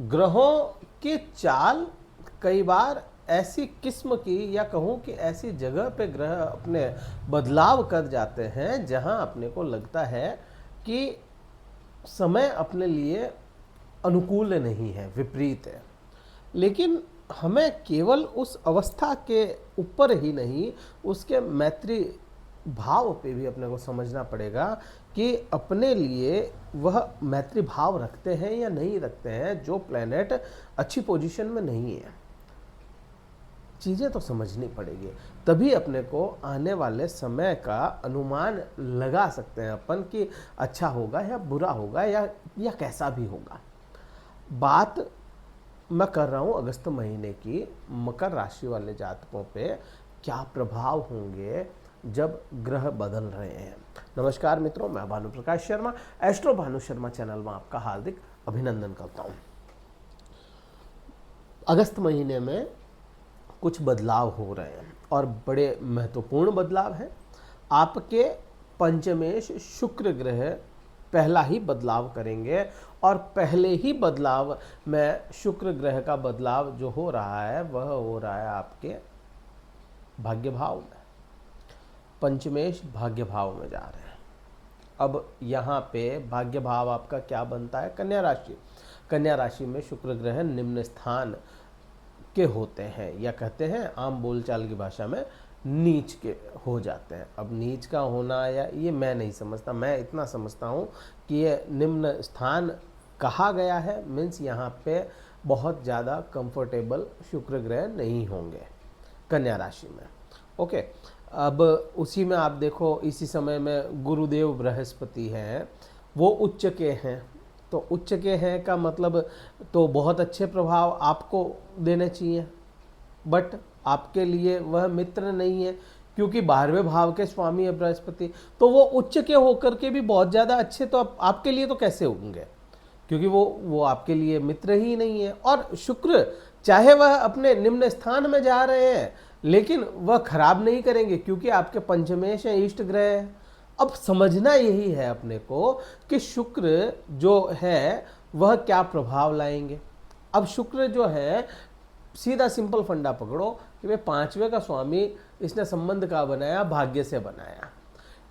ग्रहों की चाल कई बार ऐसी किस्म की, या कहूँ कि ऐसी जगह पे ग्रह अपने बदलाव कर जाते हैं जहां अपने को लगता है कि समय अपने लिए अनुकूल नहीं है, विपरीत है। लेकिन हमें केवल उस अवस्था के ऊपर ही नहीं, उसके मैत्री भाव पे भी अपने को समझना पड़ेगा कि अपने लिए वह मैत्री भाव रखते हैं या नहीं रखते हैं। जो प्लैनेट अच्छी पोजीशन में नहीं है, चीज़ें तो समझनी पड़ेगी, तभी अपने को आने वाले समय का अनुमान लगा सकते हैं अपन कि अच्छा होगा या बुरा होगा या कैसा भी होगा। बात मैं कर रहा हूँ अगस्त महीने की, मकर राशि वाले जातकों पे क्या प्रभाव होंगे जब ग्रह बदल रहे हैं। नमस्कार मित्रों, मैं भानु प्रकाश शर्मा, एस्ट्रो भानु शर्मा चैनल में आपका हार्दिक अभिनंदन करता हूँ। अगस्त महीने में कुछ बदलाव हो रहे हैं और बड़े महत्वपूर्ण बदलाव हैं। आपके पंचमेश शुक्र ग्रह पहला ही बदलाव करेंगे, और पहले ही बदलाव में शुक्र ग्रह का बदलाव जो हो रहा है वह हो रहा है आपके भाग्य भाव में। पंचमेश भाग्य भाव में जा रहे हैं। अब यहाँ पे भाग्य भाव आपका क्या बनता है? कन्या राशि। कन्या राशि में शुक्र ग्रह निम्न स्थान के होते हैं, या कहते हैं आम बोलचाल की भाषा में नीच के हो जाते हैं। अब नीच का होना या ये मैं नहीं समझता, मैं इतना समझता हूँ कि ये निम्न स्थान कहा गया है, मीन्स यहाँ पे बहुत ज़्यादा कंफर्टेबल शुक्र ग्रह नहीं होंगे कन्या राशि में। ओके, अब उसी में आप देखो इसी समय में गुरुदेव बृहस्पति हैं, वो उच्च के हैं। तो उच्च के हैं का मतलब तो बहुत अच्छे प्रभाव आपको देने चाहिए, बट आपके लिए वह मित्र नहीं है, क्योंकि 12वें भाव के स्वामी है बृहस्पति। तो वो उच्च के होकर के भी बहुत ज़्यादा अच्छे तो आपके लिए तो कैसे होंगे, क्योंकि वो आपके लिए मित्र ही नहीं है। और शुक्र चाहे वह अपने निम्न स्थान में जा रहे हैं, लेकिन वह खराब नहीं करेंगे, क्योंकि आपके पंचमेश है, इष्ट ग्रह है। अब समझना यही है अपने को कि शुक्र जो है वह क्या प्रभाव लाएंगे। अब शुक्र जो है, सीधा सिंपल फंडा पकड़ो कि भाई 5वें का स्वामी, इसने संबंध का बनाया, भाग्य से बनाया।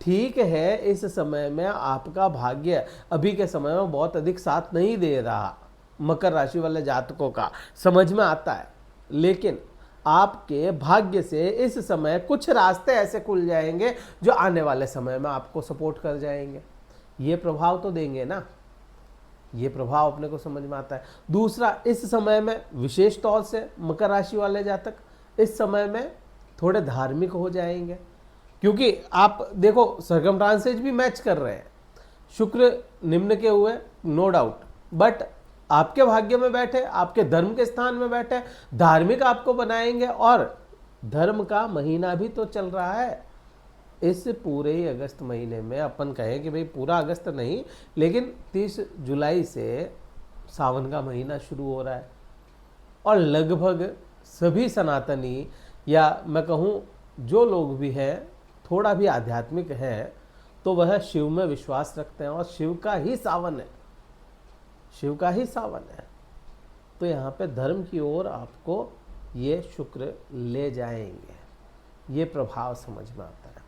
ठीक है, इस समय में आपका भाग्य अभी के समय में बहुत अधिक साथ नहीं दे रहा, मकर राशि वाले जातकों का समझ में आता है, लेकिन आपके भाग्य से इस समय कुछ रास्ते ऐसे खुल जाएंगे जो आने वाले समय में आपको सपोर्ट कर जाएंगे। ये प्रभाव तो देंगे ना, ये प्रभाव अपने को समझ में आता है। दूसरा, इस समय में विशेष तौर से मकर राशि वाले जातक इस समय में थोड़े धार्मिक हो जाएंगे, क्योंकि आप देखो सर्कमस्टांसेस भी मैच कर रहे हैं। शुक्र निम्न के हुए, नो डाउट, बट आपके भाग्य में बैठे, आपके धर्म के स्थान में बैठे, धार्मिक आपको बनाएंगे। और धर्म का महीना भी तो चल रहा है इस पूरे ही अगस्त महीने में। अपन कहें कि भाई पूरा अगस्त नहीं, लेकिन 30 जुलाई से सावन का महीना शुरू हो रहा है, और लगभग सभी सनातनी, या मैं कहूँ जो लोग भी हैं थोड़ा भी आध्यात्मिक हैं, तो वह शिव में विश्वास रखते हैं, और शिव का ही सावन है, शिव का ही सावन है। तो यहाँ पे धर्म की ओर आपको ये शुक्र ले जाएंगे, ये प्रभाव समझ में आता है।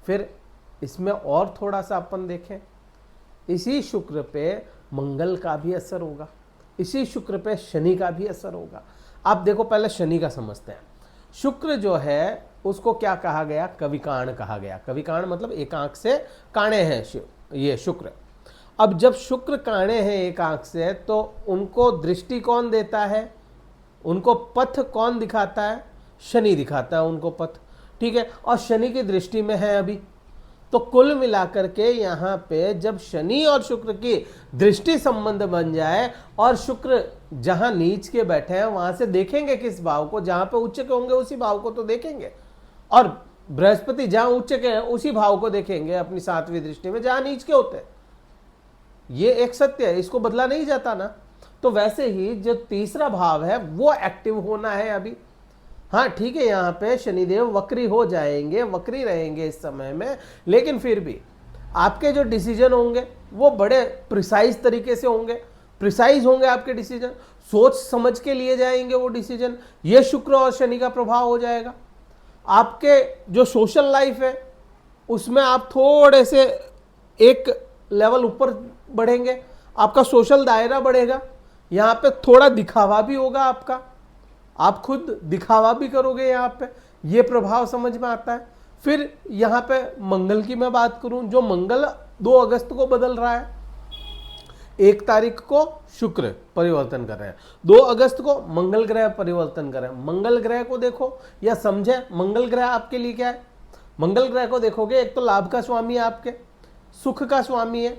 फिर इसमें और थोड़ा सा अपन देखें, इसी शुक्र पे मंगल का भी असर होगा, इसी शुक्र पे शनि का भी असर होगा। आप देखो, पहले शनि का समझते हैं। शुक्र जो है उसको क्या कहा गया? कविकाण कहा गया। कविकाण मतलब एक आंख से काणे हैं ये शुक्र। अब जब शुक्र काणे हैं एक आंख से, तो उनको दृष्टि कौन देता है? उनको पथ कौन दिखाता है? शनि दिखाता है उनको पथ, ठीक है। और शनि की दृष्टि में है अभी। तो कुल मिलाकर के यहाँ पे जब शनि और शुक्र की दृष्टि संबंध बन जाए, और शुक्र जहां नीच के बैठे हैं वहां से देखेंगे किस भाव को? जहां पे उच्च के होंगे उसी भाव को तो देखेंगे, और बृहस्पति जहां उच्च के हैं उसी भाव को देखेंगे अपनी 7वीं दृष्टि में, जहां नीच के होते हैं। ये एक सत्य है, इसको बदला नहीं जाता ना। तो वैसे ही जो तीसरा भाव है वो एक्टिव होना है अभी। हाँ ठीक है, यहाँ पे शनिदेव वक्री हो जाएंगे, वक्री रहेंगे इस समय में, लेकिन फिर भी आपके जो डिसीजन होंगे वो बड़े प्रिसाइज तरीके से होंगे। प्रिसाइज होंगे आपके डिसीजन, सोच समझ के लिए जाएंगे वो डिसीजन। ये शुक्र और शनि का प्रभाव हो जाएगा। आपके जो सोशल लाइफ है उसमें आप थोड़े से एक लेवल ऊपर बढ़ेंगे, आपका सोशल दायरा बढ़ेगा। यहाँ पे थोड़ा दिखावा भी होगा आपका, आप खुद दिखावा भी करोगे यहाँ पे, ये प्रभाव समझ में आता है। फिर यहाँ पे मंगल की मैं बात करूं, जो मंगल 2 अगस्त को बदल रहा है। 1 तारीख को शुक्र परिवर्तन कर रहे हैं, 2 अगस्त को मंगल ग्रह परिवर्तन कर रहे हैं। मंगल ग्रह को देखो या समझे, मंगल ग्रह आपके लिए क्या है। मंगल ग्रह को देखोगे, एक तो लाभ का स्वामी है, आपके सुख का स्वामी है।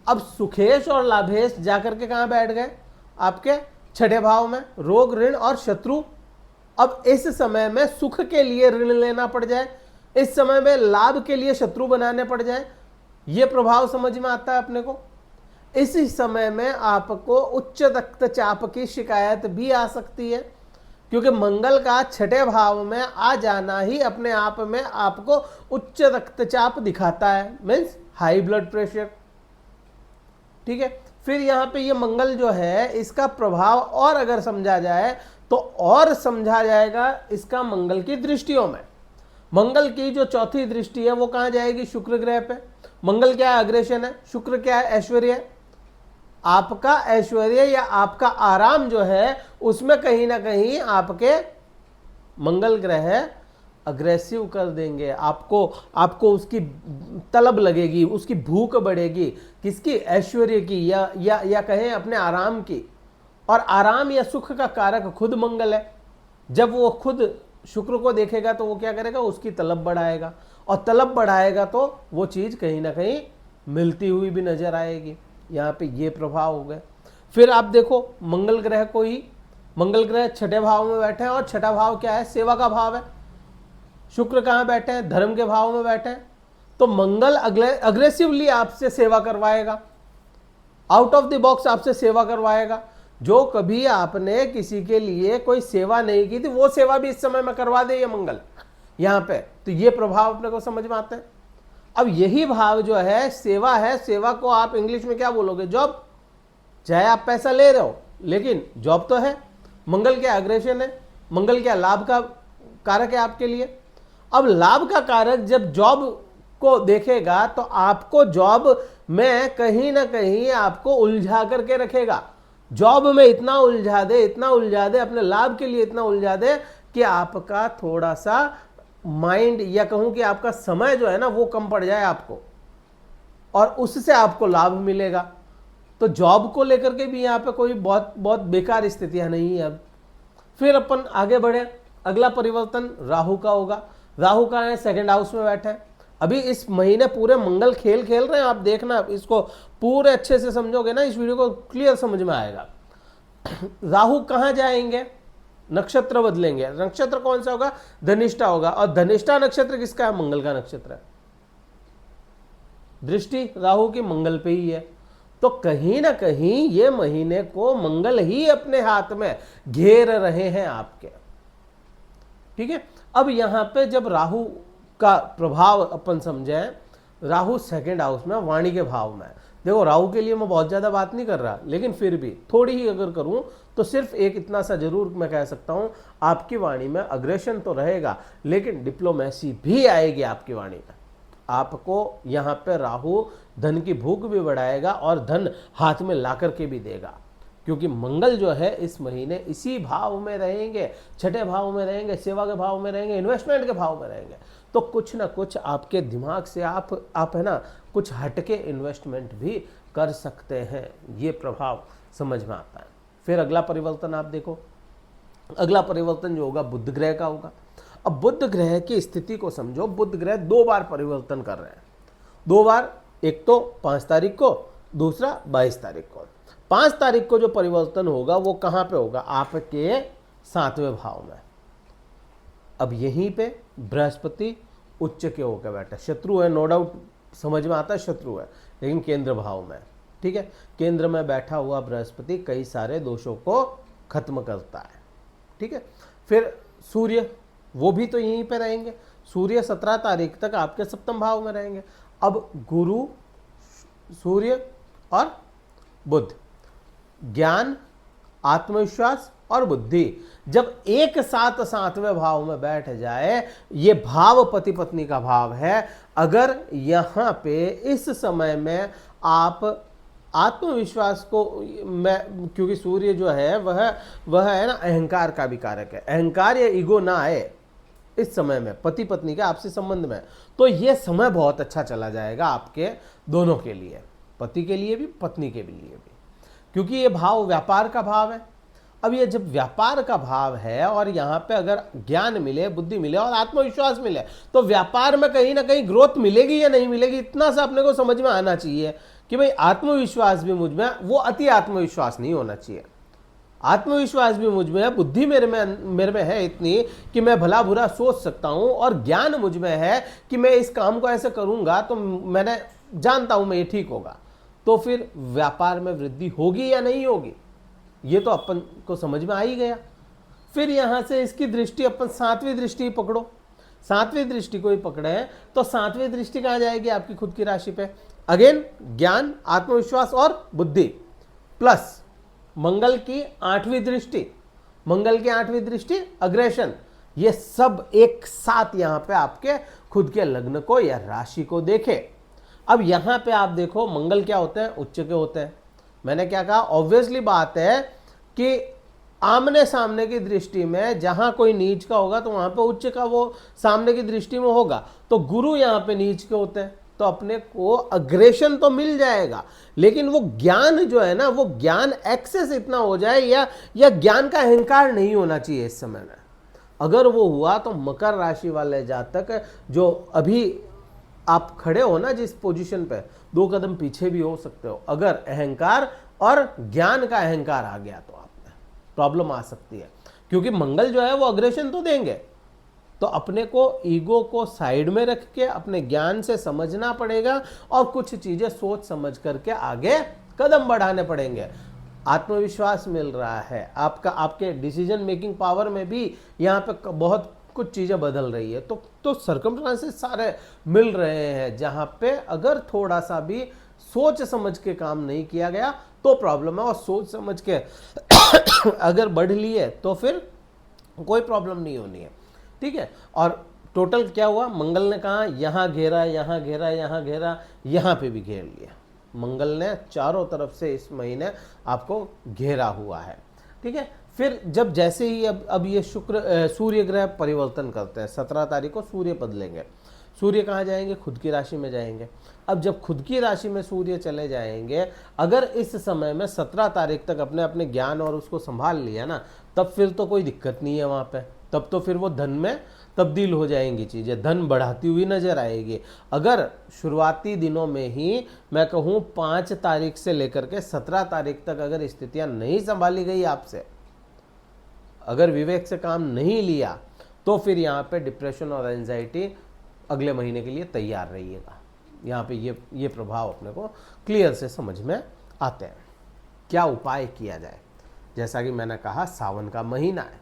अब सुखेश और लाभेश जाकर के कहां बैठ गए, आपके 6ठे भाव में, रोग ऋण और शत्रु। अब इस समय में सुख के लिए ऋण लेना पड़ जाए, इस समय में लाभ के लिए शत्रु बनाने पड़ जाए, यह प्रभाव समझ में आता है अपने को। इसी समय में आपको उच्च रक्तचाप की शिकायत भी आ सकती है, क्योंकि मंगल का 6ठे भाव में आ जाना ही अपने आप में आपको उच्च रक्तचाप दिखाता है, मीन्स हाई ब्लड प्रेशर। ठीक है, फिर यहां पे ये मंगल जो है इसका प्रभाव और अगर समझा जाए तो और समझा जाएगा इसका मंगल की दृष्टियों में। मंगल की जो चौथी दृष्टि है वो कहां जाएगी, शुक्र ग्रह पे। मंगल क्या है, अग्रेशन है। शुक्र क्या है, ऐश्वर्य है। आपका ऐश्वर्य या आपका आराम जो है उसमें कहीं ना कहीं आपके मंगल ग्रह अग्रेसिव कर देंगे, आपको उसकी तलब लगेगी, उसकी भूख बढ़ेगी, किसकी, ऐश्वर्य की या कहें अपने आराम की। और आराम या सुख का कारक खुद मंगल है। जब वो खुद शुक्र को देखेगा तो वो क्या करेगा, उसकी तलब बढ़ाएगा, और तलब बढ़ाएगा तो वो चीज कहीं ना कहीं मिलती हुई भी नजर आएगी। यहाँ पे ये प्रभाव हो गए। फिर आप देखो मंगल ग्रह को ही, मंगल ग्रह 6ठे भाव में बैठे हैं, और 6ठा भाव क्या है, सेवा का भाव है। शुक्र कहाँ बैठे हैं, धर्म के भाव में बैठे हैं। तो मंगल अग्रेसिवली आपसे सेवा करवाएगा, आउट ऑफ द बॉक्स आपसे सेवा करवाएगा। जो कभी आपने किसी के लिए कोई सेवा नहीं की थी वो सेवा भी इस समय में करवा दे ये मंगल यहाँ पे। तो ये प्रभाव अपने को समझ में आते हैं। अब यही भाव जो है सेवा है, सेवा को आप इंग्लिश में क्या बोलोगे, जॉब। चाहे आप पैसा ले रहे हो लेकिन जॉब तो है। मंगल क्या, अग्रेशन है। मंगल क्या, लाभ का कारक है आपके लिए। अब लाभ का कारक जब जॉब को देखेगा तो आपको जॉब में कहीं ना कहीं आपको उलझा करके रखेगा। जॉब में इतना उलझा दे, अपने लाभ के लिए इतना उलझा दे कि आपका थोड़ा सा माइंड या कहूं कि आपका समय जो है ना वो कम पड़ जाए आपको, और उससे आपको लाभ मिलेगा। तो जॉब को लेकर के भी यहाँ पे कोई बहुत बहुत बेकार स्थितियां नहीं है। अब फिर अपन आगे बढ़े, अगला परिवर्तन राहु का होगा। राहु का है, 2nd हाउस में बैठे हैं। अभी इस महीने पूरे मंगल खेल रहे हैं। आप देखना, इसको पूरे अच्छे से समझोगे ना, इस वीडियो को क्लियर समझ में आएगा। राहु कहां जाएंगे, नक्षत्र बदलेंगे। नक्षत्र कौन सा होगा, धनिष्ठा होगा। और धनिष्ठा नक्षत्र किसका है, मंगल का नक्षत्र है। दृष्टि राहु की मंगल पे ही है। तो कहीं ना कहीं ये महीने को मंगल ही अपने हाथ में घेर रहे हैं आपके। ठीक है, अब यहां पे जब राहु का प्रभाव अपन समझें, राहु 2nd हाउस में, वाणी के भाव में। देखो राहु के लिए मैं बहुत ज्यादा बात नहीं कर रहा, लेकिन फिर भी थोड़ी ही अगर करूं तो सिर्फ एक इतना सा जरूर मैं कह सकता हूं, आपकी वाणी में अग्रेशन तो रहेगा लेकिन डिप्लोमेसी भी आएगी आपकी वाणी में। आपको यहाँ पे राहु धन की भूख भी बढ़ाएगा और धन हाथ में ला करके भी देगा, क्योंकि मंगल जो है इस महीने इसी भाव में रहेंगे, 6ठे भाव में रहेंगे, सेवा के भाव में रहेंगे, इन्वेस्टमेंट के भाव में रहेंगे। तो कुछ ना कुछ आपके दिमाग से आप है ना कुछ हटके इन्वेस्टमेंट भी कर सकते हैं। ये प्रभाव समझ में आता है। फिर अगला परिवर्तन आप देखो, अगला परिवर्तन जो होगा बुध ग्रह का होगा। अब बुध ग्रह की स्थिति को समझो। बुध ग्रह 2 बार परिवर्तन कर रहे हैं, 2 बार, एक तो 5 तारीख को, दूसरा 22 तारीख को। 5 तारीख को जो परिवर्तन होगा वो कहां पे होगा, आपके 7वें भाव में। अब यहीं पे बृहस्पति उच्च के होकर बैठा, शत्रु है, नो डाउट समझ में आता है, शत्रु है, लेकिन केंद्र भाव में। ठीक है, केंद्र में बैठा हुआ बृहस्पति कई सारे दोषों को खत्म करता है। ठीक है, फिर सूर्य, वो भी तो यहीं पे रहेंगे। सूर्य 17 तारीख तक आपके 7वें भाव में रहेंगे। अब गुरु, सूर्य और बुध, ज्ञान, आत्मविश्वास और बुद्धि जब एक साथ सातवें भाव में बैठ जाए, ये भाव पति पत्नी का भाव है। अगर यहां पे इस समय में आप आत्मविश्वास को, मैं क्योंकि सूर्य जो है वह है ना अहंकार का भी कारक है, अहंकार या ईगो ना आए इस समय में पति पत्नी के आपसी संबंध में, तो यह समय बहुत अच्छा चला जाएगा आपके दोनों के लिए, पति के लिए भी पत्नी के लिए भी, क्योंकि ये भाव व्यापार का भाव है। अब ये जब व्यापार का भाव है और यहाँ पे अगर ज्ञान मिले, बुद्धि मिले और आत्मविश्वास मिले, तो व्यापार में कहीं ना कहीं ग्रोथ मिलेगी या नहीं मिलेगी, इतना सा अपने को समझ में आना चाहिए कि भाई आत्मविश्वास भी मुझ में, वो अति आत्मविश्वास नहीं होना चाहिए। आत्मविश्वास भी मुझ में है, बुद्धि मेरे में है इतनी कि मैं भला बुरा सोच सकता हूं, और ज्ञान मुझ में है कि मैं इस काम को ऐसे करूंगा तो मैंने जानता हूं मैं ये ठीक होगा, तो फिर व्यापार में वृद्धि होगी या नहीं होगी, ये तो अपन को समझ में आ ही गया। फिर यहां से इसकी दृष्टि अपन सातवीं दृष्टि पकड़ो, सातवीं दृष्टि को ही पकड़े तो सातवीं दृष्टि कहां जाएगी आपकी खुद की राशि पे, अगेन ज्ञान, आत्मविश्वास और बुद्धि प्लस मंगल की आठवीं दृष्टि, मंगल की आठवीं दृष्टि अग्रेशन, ये सब एक साथ यहां पे आपके खुद के लग्न को या राशि को देखे। अब यहां पे आप देखो मंगल क्या होते हैं, उच्च के होते हैं। मैंने क्या कहा, ऑब्वियसली बात है कि आमने सामने की दृष्टि में जहां कोई नीच का होगा तो वहां पे उच्च का वो सामने की दृष्टि में होगा, तो गुरु यहां पे नीच के होते हैं, तो अपने को अग्रेशन तो मिल जाएगा, लेकिन वो ज्ञान जो है ना, वो ज्ञान एक्सेस इतना हो जाए या ज्ञान का अहंकार नहीं होना चाहिए इस समय में। अगर वो हुआ तो मकर राशि वाले जातक जो अभी आप खड़े हो ना जिस पोजीशन पे, 2 कदम पीछे भी हो सकते हो। अगर अहंकार और ज्ञान का अहंकार आ गया तो आप में प्रॉब्लम आ सकती है, क्योंकि मंगल जो है वो अग्रेशन तो देंगे, तो अपने को ईगो को साइड में रख के अपने ज्ञान से समझना पड़ेगा और कुछ चीजें सोच समझ करके आगे कदम बढ़ाने पड़ेंगे। आत्मविश्वास मिल रहा है आपका, आपके डिसीजन मेकिंग पावर में भी यहाँ पे बहुत कुछ चीजें बदल रही है, तो सर्कमस्टांसेस सारे मिल रहे हैं जहां पे अगर थोड़ा सा भी सोच समझ के काम नहीं किया गया तो प्रॉब्लम है, और सोच समझ के अगर बढ़ लिए तो फिर कोई प्रॉब्लम नहीं होनी है, ठीक है। और टोटल क्या हुआ, मंगल ने कहा यहां घेरा, यहां घेरा, यहां घेरा, यहां पे भी घेर लिया, मंगल ने चारों तरफ से इस महीने आपको घेरा हुआ है, ठीक है। फिर जब जैसे ही अब ये सूर्य ग्रह परिवर्तन करते हैं, 17 तारीख को सूर्य बदलेंगे, सूर्य कहाँ जाएंगे, खुद की राशि में जाएंगे। अब जब खुद की राशि में सूर्य चले जाएंगे, अगर इस समय में 17 तारीख तक अपने अपने ज्ञान और उसको संभाल लिया ना, तब फिर तो कोई दिक्कत नहीं है वहाँ पे, तब तो फिर वो धन में तब्दील हो जाएंगी चीज़ें, धन बढ़ाती हुई नजर आएगी। अगर शुरुआती दिनों में ही मैं कहूँ 5 तारीख से लेकर के 17 तारीख तक अगर स्थितियाँ नहीं संभाली गई आपसे, अगर विवेक से काम नहीं लिया, तो फिर यहाँ पे डिप्रेशन और एंजाइटी अगले महीने के लिए तैयार रहिएगा। यहाँ पे ये प्रभाव अपने को क्लियर से समझ में आते हैं। क्या उपाय किया जाए, जैसा कि मैंने कहा सावन का महीना है,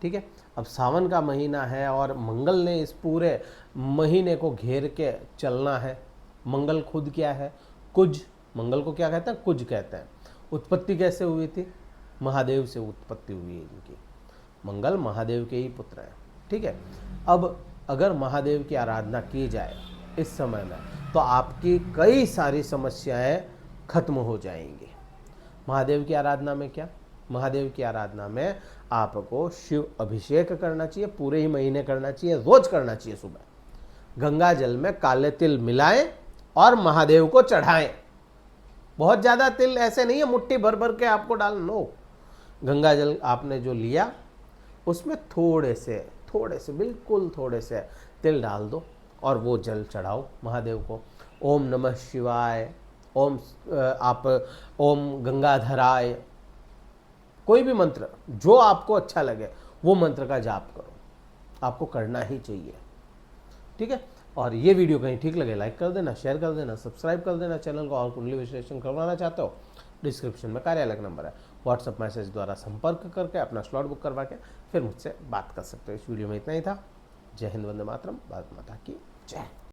ठीक है। अब सावन का महीना है और मंगल ने इस पूरे महीने को घेर के चलना है। मंगल खुद क्या है, कुज, मंगल को क्या कहते हैं, कुज कहते हैं। उत्पत्ति कैसे हुई थी, महादेव से उत्पत्ति हुई है इनकी, मंगल महादेव के ही पुत्र हैं, ठीक है। अब अगर महादेव की आराधना की जाए इस समय में, तो आपकी कई सारी समस्याएं खत्म हो जाएंगी। महादेव की आराधना में क्या, महादेव की आराधना में आपको शिव अभिषेक करना चाहिए, पूरे ही महीने करना चाहिए, रोज करना चाहिए। सुबह गंगा जल में काले तिल मिलाएं और महादेव को चढ़ाएं। बहुत ज्यादा तिल ऐसे नहीं है मुट्ठी भर भर के आपको डालना, नो। गंगा जल आपने जो लिया उसमें थोड़े से बिल्कुल थोड़े से तिल डाल दो और वो जल चढ़ाओ महादेव को। ओम नमः शिवाय, ओम गंगाधराय, कोई भी मंत्र जो आपको अच्छा लगे वो मंत्र का जाप करो, आपको करना ही चाहिए, ठीक है। और ये वीडियो कहीं ठीक लगे लाइक कर देना, शेयर कर देना, सब्सक्राइब कर देना चैनल को। और कुंडली विश्लेषण करवाना चाहते हो, डिस्क्रिप्शन में कार्यालय नंबर है, व्हाट्सएप मैसेज द्वारा संपर्क करके अपना स्लॉट बुक करवा के फिर मुझसे बात कर सकते हो। इस वीडियो में इतना ही था। जय हिंद, वंदे मातरम, भारत माता की जय।